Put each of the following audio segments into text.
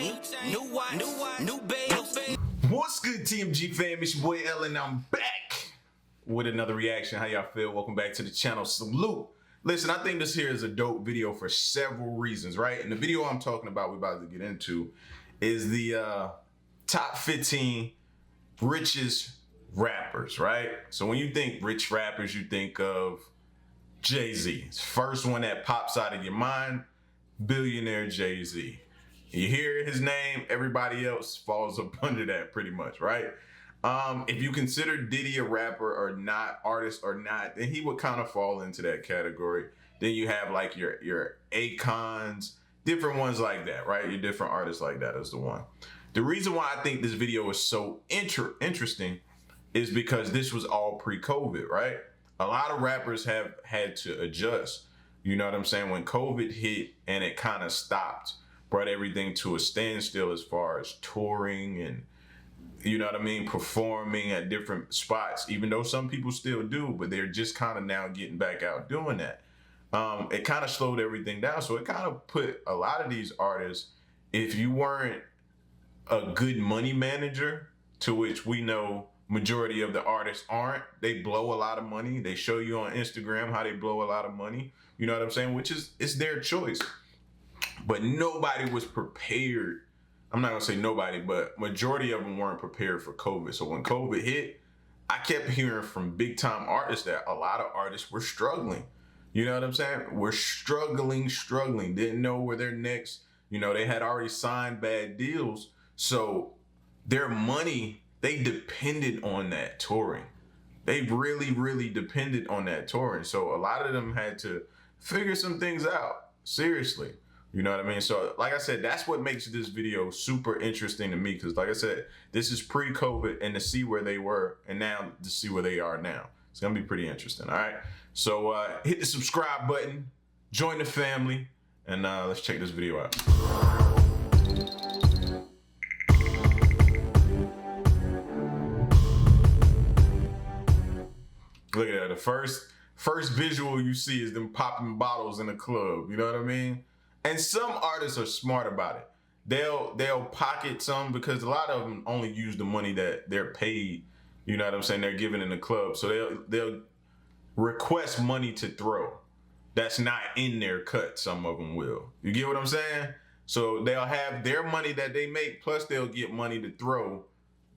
new babe. What's good, TMG fam? It's your boy L, and I'm back with another reaction. How y'all feel? Welcome back to the channel. Salute. Listen, I think this here is a dope video for several reasons, right? And the video I'm talking about, we're about to get into, is the top 15 richest rappers, right? So when you think rich rappers, you think of JayZ. It's the first one that pops out of your mind, billionaire JayZ. You hear his name, everybody else falls up under that pretty much, right? If you consider Diddy a rapper or not, artist or not, then he would kind of fall into that category. Then you have like your Akons, different ones like that, right? Your different artists like that is the one. The reason why I think this video is so interesting is because this was all pre-COVID, right? A lot of rappers have had to adjust. You know what I'm saying? When COVID hit and it kind of stopped, brought everything to a standstill as far as touring and, you know what I mean, performing at different spots, even though some people still do, but they're just kind of now getting back out doing that. It kind of slowed everything down. So it kind of put a lot of these artists, if you weren't a good money manager, to which we know majority of the artists aren't, they blow a lot of money. They show you on Instagram how they blow a lot of money. You know what I'm saying? Which is, it's their choice. But nobody was prepared. I'm not gonna say nobody, but majority of them weren't prepared for COVID. So when COVID hit, I kept hearing from big time artists that a lot of artists were struggling. You know what I'm saying? We're struggling, didn't know where they're next. You know, they had already signed bad deals. So their money, they depended on that touring. They really depended on that touring. So a lot of them had to figure some things out, seriously. You know what I mean? So like I said, that's what makes this video super interesting to me. Because like I said, this is pre-COVID, and to see where they were and now to see where they are now. It's going to be pretty interesting. All right. So hit the subscribe button, join the family, and let's check this video out. Look at that. The first visual you see is them popping bottles in a club. You know what I mean? And some artists are smart about it. They'll pocket some, because a lot of them only use the money that they're paid. You know what I'm saying? They're given in the club. So they'll request money to throw. That's not in their cut. Some of them will. You get what I'm saying? So they'll have their money that they make, plus they'll get money to throw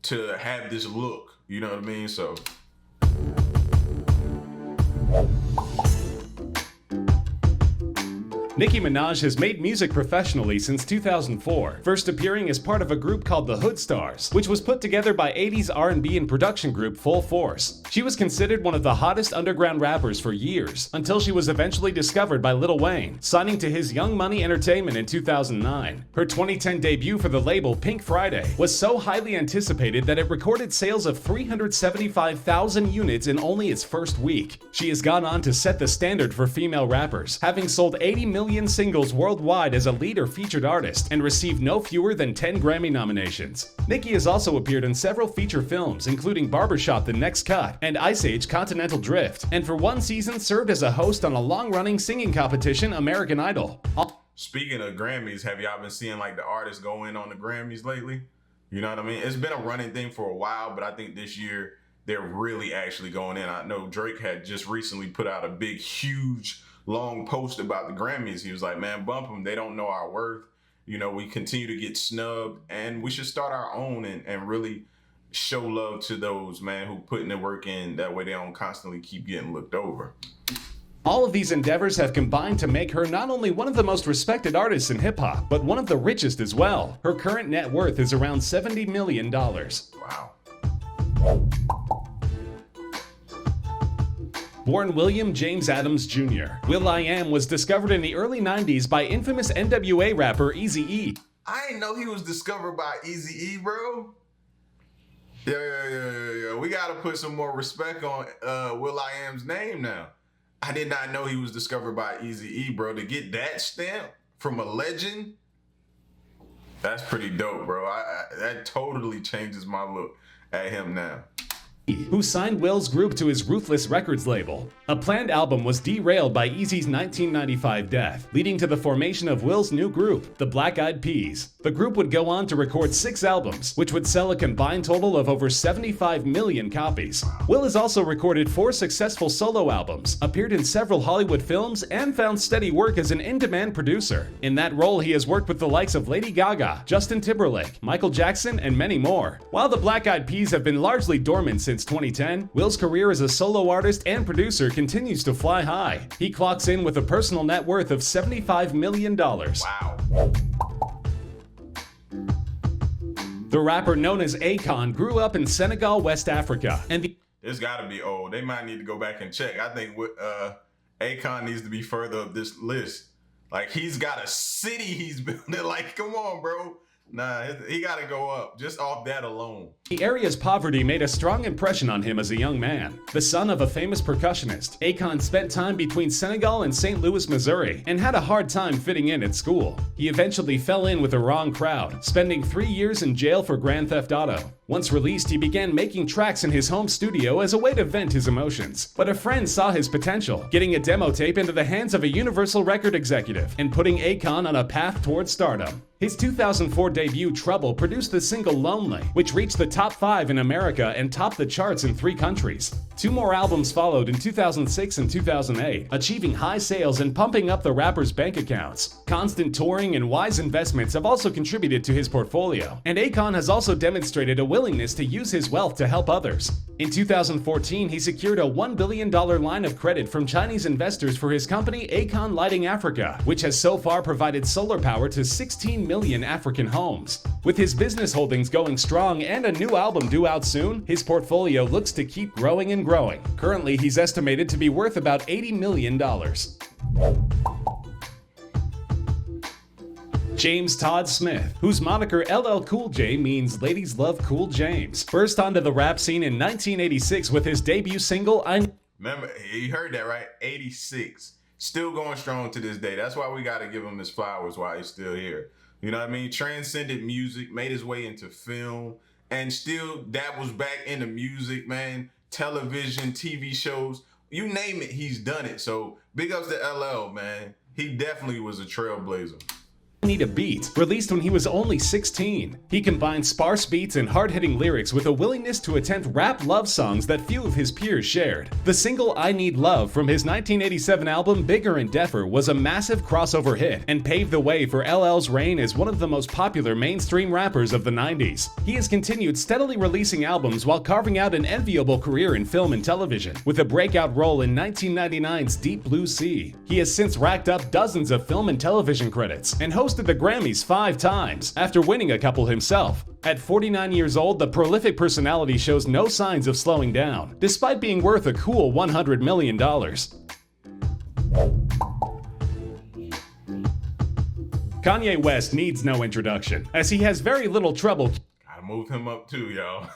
to have this look. You know what I mean? So Nicki Minaj has made music professionally since 2004, first appearing as part of a group called the Hood Stars, which was put together by 80s R&B and production group Full Force. She was considered one of the hottest underground rappers for years, until she was eventually discovered by Lil Wayne, signing to his Young Money Entertainment in 2009. Her 2010 debut for the label Pink Friday was so highly anticipated that it recorded sales of 375,000 units in only its first week. She has gone on to set the standard for female rappers, having sold 80 million singles worldwide as a lead or featured artist, and received no fewer than 10 Grammy nominations. Nicki has also appeared in several feature films, including Barbershop: The Next Cut and Ice Age: Continental Drift, and for one season served as a host on a long-running singing competition, American Idol. Speaking of Grammys, have y'all been seeing like the artists go in on the Grammys lately? You know what I mean? It's been a running thing for a while, but I think this year they're really actually going in. I know Drake had just recently put out a big, huge, long post about the Grammys. He was like, man, bump them. They don't know our worth. You know, we continue to get snubbed, and we should start our own and really show love to those, man, who putting the work in. That way they don't constantly keep getting looked over. All of these endeavors have combined to make her not only one of the most respected artists in hip-hop, but one of the richest as well. Her current net worth is around $70 million. Wow. Born William James Adams Jr., will.i.am was discovered in the early 90s by infamous NWA rapper Eazy-E. I didn't know he was discovered by Eazy-E, bro. Yeah. We gotta put some more respect on will.i.am's name now. I did not know he was discovered by Eazy-E, bro. To get that stamp from a legend, that's pretty dope, bro. That totally changes my look at him now. who signed Will's group to his Ruthless Records label. A planned album was derailed by Eazy's 1995 death, leading to the formation of Will's new group, the Black Eyed Peas. The group would go on to record 6 albums, which would sell a combined total of over 75 million copies. Will has also recorded 4 successful solo albums, appeared in several Hollywood films, and found steady work as an in-demand producer. In that role, he has worked with the likes of Lady Gaga, Justin Timberlake, Michael Jackson, and many more. While the Black Eyed Peas have been largely dormant since 2010, Will's career as a solo artist and producer continues to fly high. He clocks in with a personal net worth of $75 million. Wow. The rapper known as Akon grew up in Senegal, West Africa, and This gotta be old. They might need to go back and check. I think Akon needs to be further up this list. Like, he's got a city he's building. Like, come on, bro. Nah, he gotta go up, just off that alone. The area's poverty made a strong impression on him as a young man. The son of a famous percussionist, Akon spent time between Senegal and St. Louis, Missouri, and had a hard time fitting in at school. He eventually fell in with the wrong crowd, spending 3 years in jail for grand theft auto. Once released, he began making tracks in his home studio as a way to vent his emotions. But a friend saw his potential, getting a demo tape into the hands of a Universal record executive and putting Akon on a path towards stardom. His 2004 debut, Trouble, produced the single Lonely, which reached the top 5 in America and topped the charts in 3 countries. 2 more albums followed in 2006 and 2008, achieving high sales and pumping up the rapper's bank accounts. Constant touring and wise investments have also contributed to his portfolio, and Akon has also demonstrated a willingness to use his wealth to help others. In 2014, he secured a $1 billion line of credit from Chinese investors for his company Akon Lighting Africa, which has so far provided solar power to 16 million African homes. With his business holdings going strong and a new album due out soon, his portfolio looks to keep growing and growing. Currently, he's estimated to be worth about $80 million. James Todd Smith, whose moniker LL Cool J means Ladies Love Cool James, burst onto the rap scene in 1986 with his debut single, Remember, you heard that, right? 86. Still going strong to this day. That's why we got to give him his flowers while he's still here. You know what I mean? Transcended music, made his way into film, and still dabbles back into music, man. Television, TV shows, you name it, he's done it. So big ups to LL, man. He definitely was a trailblazer. Need a Beat, released when he was only 16. He combined sparse beats and hard-hitting lyrics with a willingness to attempt rap love songs that few of his peers shared. The single I Need Love from his 1987 album Bigger and Deffer was a massive crossover hit and paved the way for LL's reign as one of the most popular mainstream rappers of the 90s. He has continued steadily releasing albums while carving out an enviable career in film and television, with a breakout role in 1999's Deep Blue Sea. He has since racked up dozens of film and television credits and hosted the Grammys 5 times, after winning a couple himself. At 49 years old, the prolific personality shows no signs of slowing down, despite being worth a cool $100 million. Kanye West needs no introduction, as he has very little trouble. Gotta move him up too, y'all.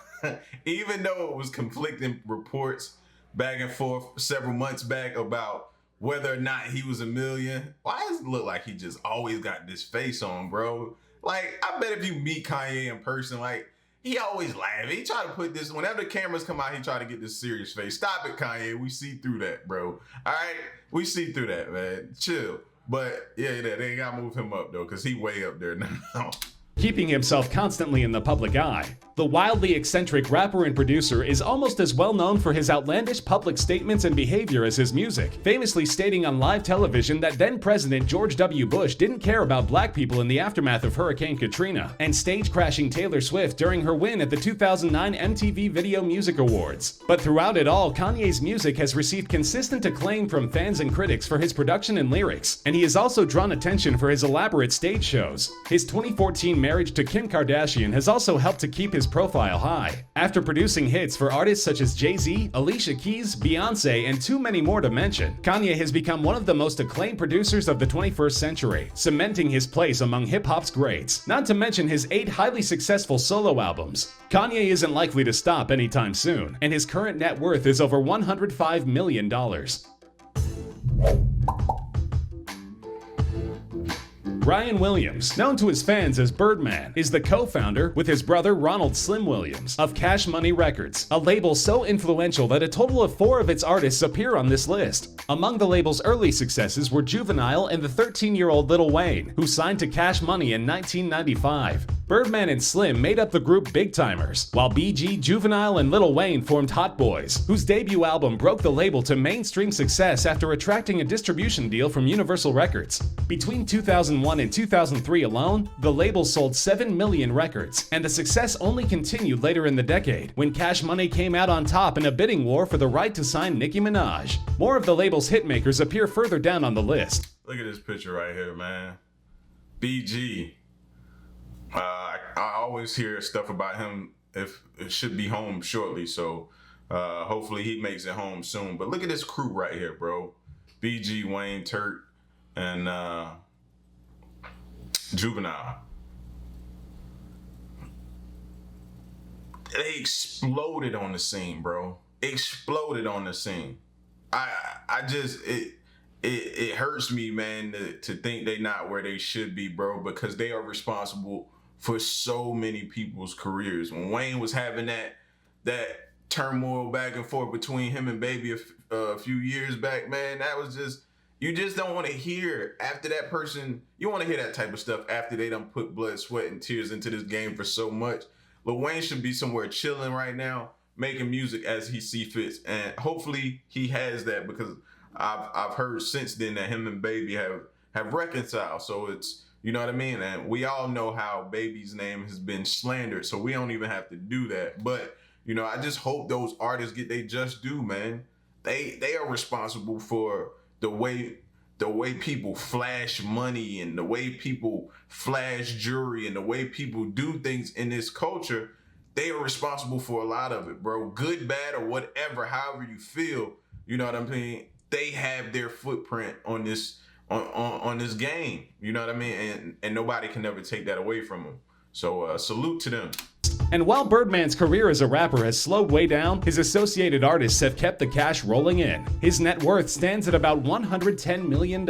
Even though it was conflicting reports back and forth several months back about whether or not he was a million. Why does it look like he just always got this face on, bro? Like, I bet if you meet Kanye in person, like, he always laugh. He try to put this, whenever the cameras come out, he try to get this serious face. Stop it, Kanye. We see through that, bro. All right? We see through that, man. Chill. But, yeah, they gotta move him up, though, because he way up there now. Keeping himself constantly in the public eye. The wildly eccentric rapper and producer is almost as well known for his outlandish public statements and behavior as his music, famously stating on live television that then-President George W. Bush didn't care about black people in the aftermath of Hurricane Katrina, and stage-crashing Taylor Swift during her win at the 2009 MTV Video Music Awards. But throughout it all, Kanye's music has received consistent acclaim from fans and critics for his production and lyrics, and he has also drawn attention for his elaborate stage shows. His 2014 marriage to Kim Kardashian has also helped to keep his profile high. After producing hits for artists such as JayZ, Alicia Keys, Beyonce, and too many more to mention, Kanye has become one of the most acclaimed producers of the 21st century, cementing his place among hip-hop's greats, not to mention his 8 highly successful solo albums. Kanye isn't likely to stop anytime soon, and his current net worth is over $105 million. Brian Williams, known to his fans as Birdman, is the co-founder, with his brother Ronald Slim Williams, of Cash Money Records, a label so influential that a total of 4 of its artists appear on this list. Among the label's early successes were Juvenile and the 13-year-old Lil Wayne, who signed to Cash Money in 1995. Birdman and Slim made up the group Big Timers, while BG, Juvenile, and Lil Wayne formed Hot Boys, whose debut album broke the label to mainstream success after attracting a distribution deal from Universal Records. Between 2001 and 2003 alone, the label sold 7 million records, and the success only continued later in the decade, when Cash Money came out on top in a bidding war for the right to sign Nicki Minaj. More of the label's hitmakers appear further down on the list. Look at this picture right here, man. BG. I always hear stuff about him if it should be home shortly, so hopefully he makes it home soon. But look at this crew right here, bro. BG, Wayne, Turk, and Juvenile. They exploded on the scene, bro. Exploded on the scene. I just it hurts me, man, to think they not where they should be, bro, because they are responsible for so many people's careers. When Wayne was having that turmoil back and forth between him and Baby a few years back, man, that was just, you just don't want to hear after that person. You want to hear that type of stuff after they done put blood, sweat, and tears into this game for so much. Lil Wayne should be somewhere chilling right now, making music as he see fits, and hopefully he has that, because I've heard since then that him and Baby have reconciled. So it's, you know what I mean? And we all know how Baby's name has been slandered, so we don't even have to do that. But, you know, I just hope those artists get their just due, man. They are responsible for the way people flash money and the way people flash jewelry and the way people do things in this culture. They are responsible for a lot of it, bro. Good, bad, or whatever, however you feel, you know what I mean? They have their footprint on this on this game, you know what I mean? And nobody can never take that away from them. So salute to them. And while Birdman's career as a rapper has slowed way down, his associated artists have kept the cash rolling in. His net worth stands at about $110 million.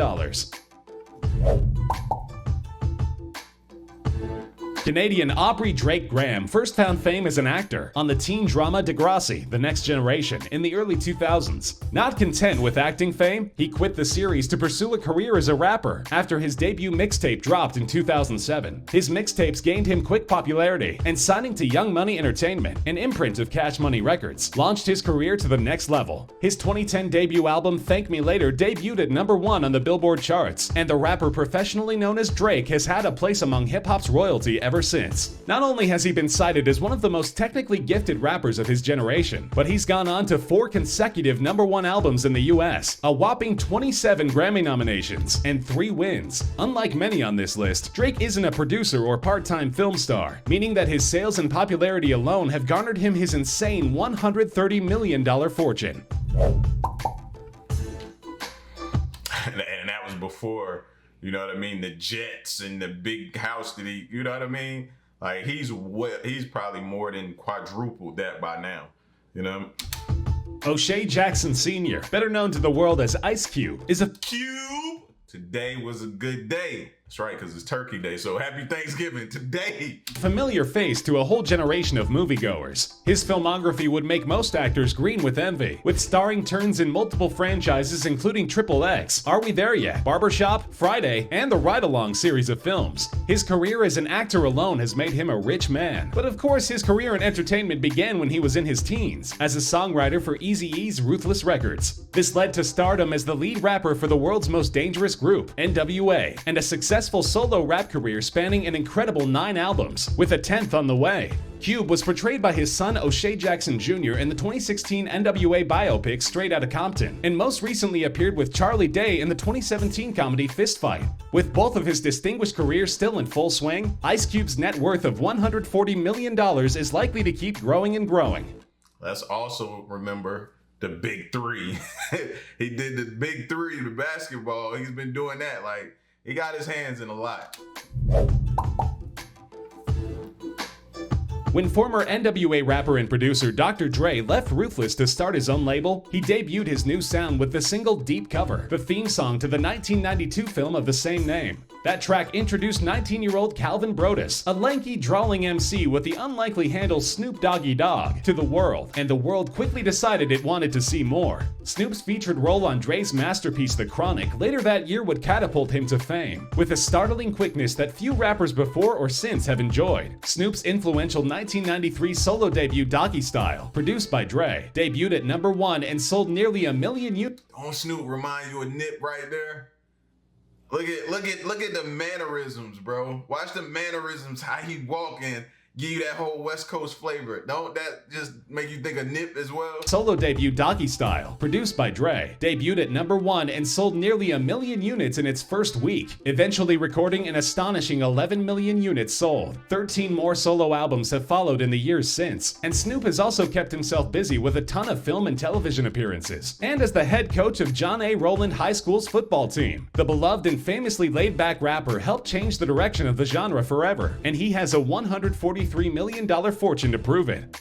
Canadian Aubrey Drake Graham first found fame as an actor on the teen drama Degrassi: The Next Generation in the early 2000s. Not content with acting fame, he quit the series to pursue a career as a rapper after his debut mixtape dropped in 2007. His mixtapes gained him quick popularity, and signing to Young Money Entertainment, an imprint of Cash Money Records, launched his career to the next level. His 2010 debut album Thank Me Later debuted at #1 on the Billboard charts, and the rapper professionally known as Drake has had a place among hip-hop's royalty ever since. Not only has he been cited as one of the most technically gifted rappers of his generation, but he's gone on to 4 consecutive #1 albums in the US, a whopping 27 Grammy nominations, and 3 wins. Unlike many on this list, Drake isn't a producer or part-time film star, meaning that his sales and popularity alone have garnered him his insane $130 million fortune. And that was before, you know what I mean, the jets and the big house that he, you know what I mean? Like, he's probably more than quadrupled that by now, you know? O'Shea Jackson Sr., better known to the world as Ice Cube, is a Cube. Today was a good day. That's right, because it's Turkey Day, so happy Thanksgiving today. familiar face to a whole generation of moviegoers. His filmography would make most actors green with envy, with starring turns in multiple franchises including Triple X, Are We There Yet?, Barbershop, Friday, and the Ride-Along series of films. His career as an actor alone has made him a rich man. But of course, his career in entertainment began when he was in his teens, as a songwriter for Eazy-E's Ruthless Records. This led to stardom as the lead rapper for the world's most dangerous group, NWA, and a successful solo rap career spanning an incredible 9 albums, with a 10th on the way. Cube was portrayed by his son O'Shea Jackson Jr. in the 2016 NWA biopic Straight Outta Compton, and most recently appeared with Charlie Day in the 2017 comedy Fist Fight. With both of his distinguished careers still in full swing, Ice Cube's net worth of $140 million is likely to keep growing and growing. Let's also remember the Big Three. He did the Big Three, the basketball. He's been doing that. Like, he got his hands in a lot. When former NWA rapper and producer Dr. Dre left Ruthless to start his own label, he debuted his new sound with the single Deep Cover, the theme song to the 1992 film of the same name. That track introduced 19-year-old Calvin Brodus, a lanky, drawling MC with the unlikely handle Snoop Doggy Dogg, to the world, and the world quickly decided it wanted to see more. Snoop's featured role on Dre's masterpiece The Chronic later that year would catapult him to fame, with a startling quickness that few rappers before or since have enjoyed. Snoop's influential 1993 solo debut Doggy Style, produced by Dre, debuted at #1 and sold nearly 1 million units. Don't Snoop remind you of Nip right there? Look at the mannerisms, bro. Watch the mannerisms, how he walking. Give you that whole West Coast flavor. Don't that just make you think of Nip as well? Solo debut Doggy Style, produced by Dre, debuted at #1 and sold nearly 1 million units in its first week, eventually recording an astonishing 11 million units sold. 13 more solo albums have followed in the years since, and Snoop has also kept himself busy with a ton of film and television appearances, and as the head coach of John A. Rowland High School's football team. The beloved and famously laid-back rapper helped change the direction of the genre forever, and he has a $143 million fortune to prove it.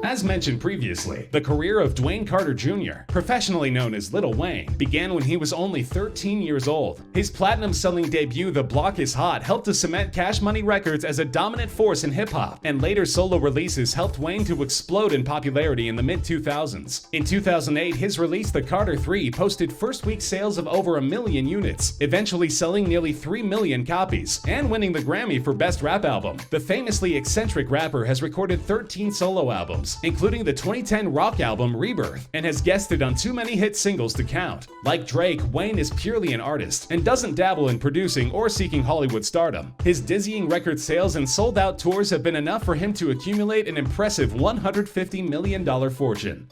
As mentioned previously, the career of Dwayne Carter Jr., professionally known as Lil Wayne, began when he was only 13 years old. His platinum-selling debut, The Block Is Hot, helped to cement Cash Money Records as a dominant force in hip-hop, and later solo releases helped Wayne to explode in popularity in the mid-2000s. In 2008, his release, The Carter 3, posted first-week sales of over 1 million units, eventually selling nearly 3 million copies, and winning the Grammy for Best Rap Album. The famously eccentric rapper has recorded 13 solo albums, including the 2010 rock album Rebirth, and has guested on too many hit singles to count. Like Drake, Wayne is purely an artist and doesn't dabble in producing or seeking Hollywood stardom. His dizzying record sales and sold-out tours have been enough for him to accumulate an impressive $150 million fortune.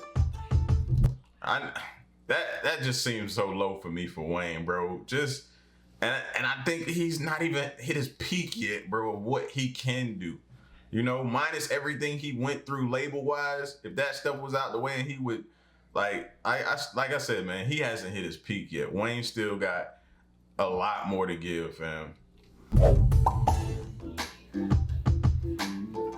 That just seems so low for me for Wayne, bro. And I think he's not even hit his peak yet, bro, of what he can do. You know, minus everything he went through label-wise, if that stuff was out the way and he would, like I said, man, he hasn't hit his peak yet. Wayne still got a lot more to give, fam.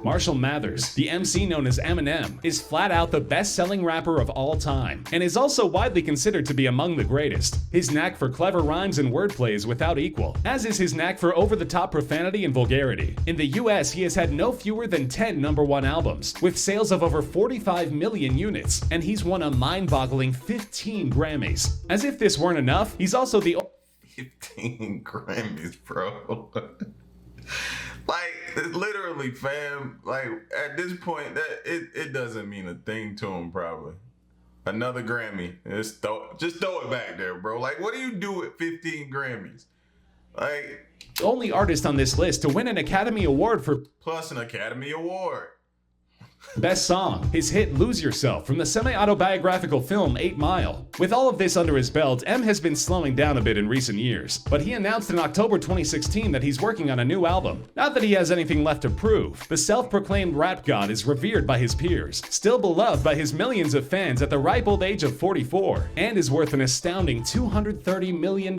Marshall Mathers, the MC known as Eminem, is flat out the best-selling rapper of all time, and is also widely considered to be among the greatest. His knack for clever rhymes and wordplay is without equal, as is his knack for over-the-top profanity and vulgarity. In the US, he has had no fewer than 10 #1 albums, with sales of over 45 million units, and he's won a mind-boggling 15 Grammys. As if this weren't enough, he's also the 15 Grammys, bro. Like, literally, fam, like, at this point, that it doesn't mean a thing to him, probably. Another Grammy. Just throw it back there, bro. Like, what do you do with 15 Grammys? Like, only artist on this list to win an Academy Award for plus an Academy Award. Best Song, his hit Lose Yourself from the semi-autobiographical film 8 Mile. With all of this under his belt, M has been slowing down a bit in recent years, but he announced in October 2016 that he's working on a new album. Not that he has anything left to prove. The self-proclaimed rap god is revered by his peers, still beloved by his millions of fans at the ripe old age of 44, and is worth an astounding $230 million.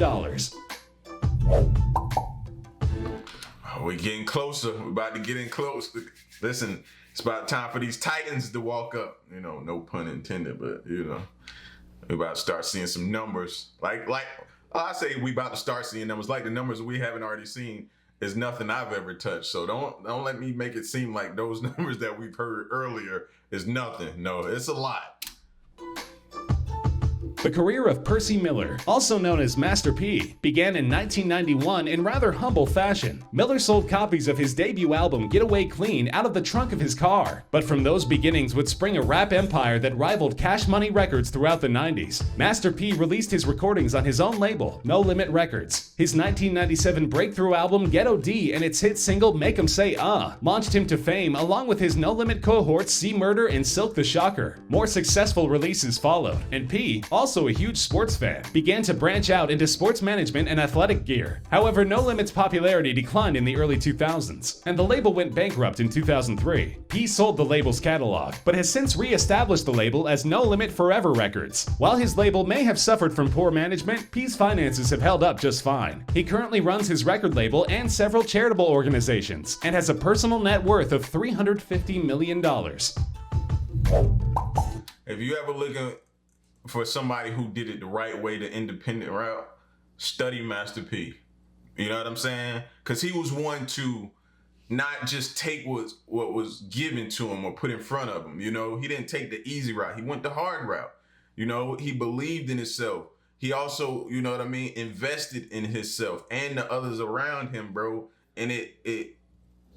We're getting closer. We're about to get in close. Listen, it's about time for these Titans to walk up. You know, no pun intended, but, you know, we're about to start seeing some numbers. I say we about to start seeing numbers. Like the numbers we haven't already seen is nothing I've ever touched. So don't let me make it seem like those numbers that we've heard earlier is nothing. No, it's a lot. The career of Percy Miller, also known as Master P, began in 1991 in rather humble fashion. Miller sold copies of his debut album Get Away Clean out of the trunk of his car, but from those beginnings would spring a rap empire that rivaled Cash Money Records throughout the 90s. Master P released his recordings on his own label, No Limit Records. His 1997 breakthrough album Ghetto D and its hit single Make 'Em Say launched him to fame along with his No Limit cohorts C Murder and Silk the Shocker. More successful releases followed, and P, also a huge sports fan, began to branch out into sports management and athletic gear. However, No Limit's popularity declined in the early 2000s, and the label went bankrupt in 2003. P sold the label's catalog, but has since re-established the label as No Limit Forever Records. While his label may have suffered from poor management, P's finances have held up just fine. He currently runs his record label and several charitable organizations, and has a personal net worth of $350 million. If you ever look at for somebody who did it the right way, the independent route, study Master P. You know what I'm saying? Because he was one to not just take what was given to him or put in front of him. You know, he didn't take the easy route. He went the hard route. You know, he believed in himself. He also, you know what I mean, invested in himself and the others around him, bro. And it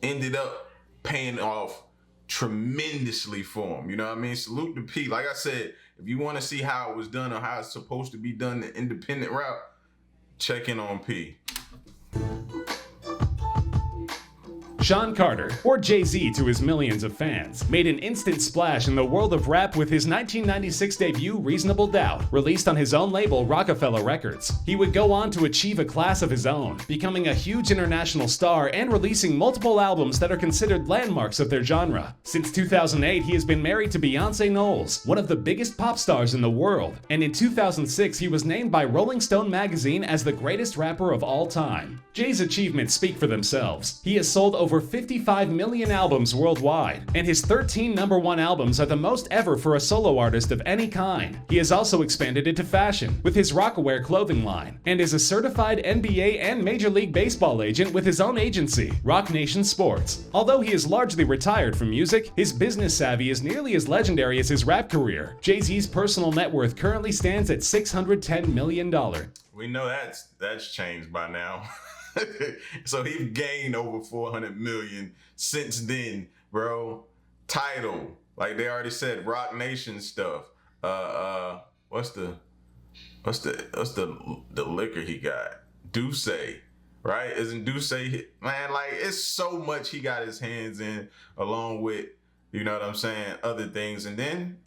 ended up paying off tremendously for him. You know what I mean? Salute to P. Like I said, if you want to see how it was done or how it's supposed to be done, the independent route, check in on P. Sean Carter, or JayZ to his millions of fans, made an instant splash in the world of rap with his 1996 debut Reasonable Doubt, released on his own label Rockefeller Records. He would go on to achieve a class of his own, becoming a huge international star and releasing multiple albums that are considered landmarks of their genre. Since 2008, he has been married to Beyonce Knowles, one of the biggest pop stars in the world, and in 2006 he was named by Rolling Stone magazine as the greatest rapper of all time. Jay's achievements speak for themselves. He has sold over 55 million albums worldwide, and his 13 #1 albums are the most ever for a solo artist of any kind. He has also expanded into fashion with his Rockaware clothing line, and is a certified NBA and Major League Baseball agent with his own agency, Rock Nation Sports. Although he is largely retired from music, his business savvy is nearly as legendary as his rap career. JayZ's personal net worth currently stands at $610 million. We know that's changed by now. So he's gained over 400 million since then, bro. Title, like they already said, Rock Nation stuff. What's the liquor he got? Douce, right? Isn't Douce, man? Like it's so much he got his hands in, along with, you know what I'm saying, other things, and then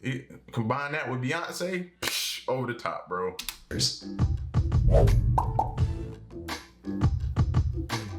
combine that with Beyonce, over the top, bro.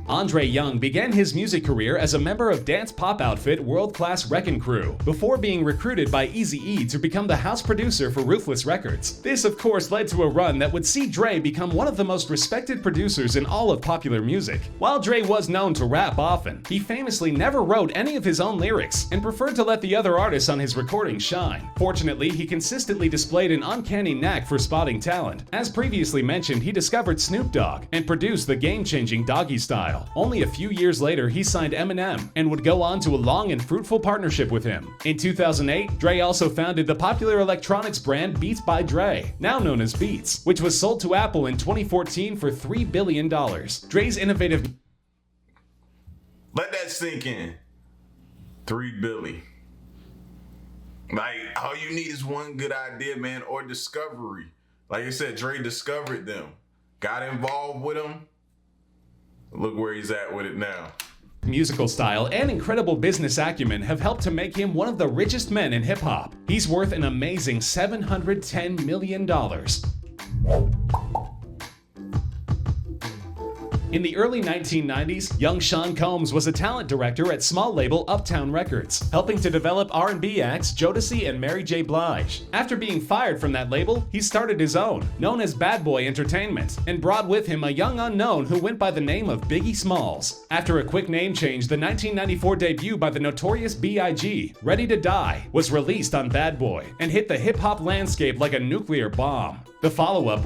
Andre Young began his music career as a member of dance pop outfit World Class Wreckin' Crew, before being recruited by Eazy-E to become the house producer for Ruthless Records. This, of course, led to a run that would see Dre become one of the most respected producers in all of popular music. While Dre was known to rap often, he famously never wrote any of his own lyrics and preferred to let the other artists on his recordings shine. Fortunately, he consistently displayed an uncanny knack for spotting talent. As previously mentioned, he discovered Snoop Dogg and produced the game-changing Doggy Style. Only a few years later, he signed Eminem and would go on to a long and fruitful partnership with him. In 2008, Dre also founded the popular electronics brand Beats by Dre, now known as Beats, which was sold to Apple in 2014 for $3 billion. Dre's innovative... Let that sink in. $3 billion. Like, all you need is one good idea, man, or discovery. Like I said, Dre discovered them, got involved with them. Look where he's at with it now. Musical style and incredible business acumen have helped to make him one of the richest men in hip-hop. He's worth an amazing $710 million. In the early 1990s, young Sean Combs was a talent director at small label Uptown Records, helping to develop R&B acts Jodeci and Mary J. Blige. After being fired from that label, he started his own, known as Bad Boy Entertainment, and brought with him a young unknown who went by the name of Biggie Smalls. After a quick name change, the 1994 debut by the notorious B.I.G., Ready to Die, was released on Bad Boy and hit the hip-hop landscape like a nuclear bomb. The follow-up,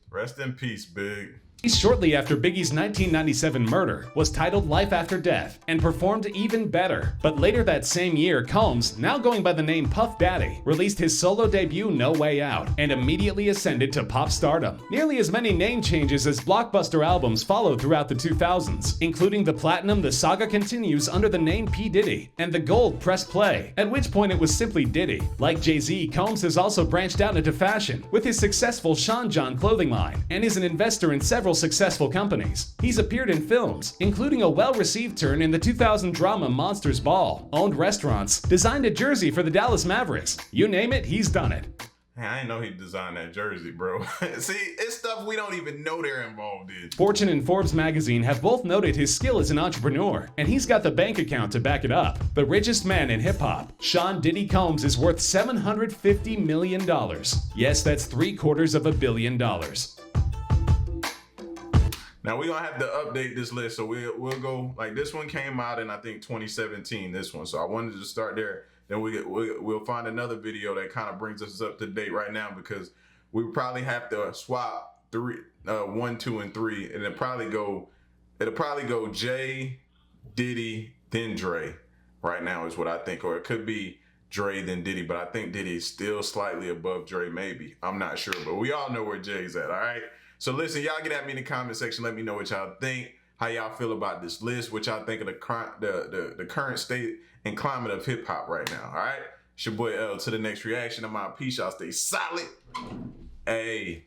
Rest in peace, Big. Shortly after Biggie's 1997 murder, was titled Life After Death and performed even better. But later that same year, Combs, now going by the name Puff Daddy, released his solo debut No Way Out and immediately ascended to pop stardom. Nearly as many name changes as blockbuster albums followed throughout the 2000s, including the platinum The Saga Continues under the name P. Diddy and the gold Press Play, at which point it was simply Diddy. Like JayZ, Combs has also branched out into fashion with his successful Sean John clothing line and is an investor in several successful companies. He's appeared in films, including a well-received turn in the 2000 drama Monsters Ball, owned restaurants, designed a jersey for the Dallas Mavericks. You name it, he's done it. Man, I didn't know he designed that jersey, bro. See, it's stuff we don't even know they're involved in. Fortune and Forbes magazine have both noted his skill as an entrepreneur, and he's got the bank account to back it up. The richest man in hip-hop, Sean Diddy Combs, is worth $750 million. Yes, that's $750 million. Now we're gonna have to update this list, so we'll go, like, this one came out in I think 2017, this one. So I wanted to start there. Then we'll find another video that kind of brings us up to date right now, because we probably have to swap 1, 2, and 3, and it'll probably go Jay, Diddy, then Dre. Right now is what I think, or it could be Dre then Diddy, but I think Diddy is still slightly above Dre, maybe. I'm not sure, but we all know where Jay's at. All right. So listen, y'all get at me in the comment section. Let me know what y'all think. How y'all feel about this list? What y'all think of the current state and climate of hip hop right now? All right. It's your boy L. To the next reaction. I'm out. Peace. Y'all stay solid. Hey.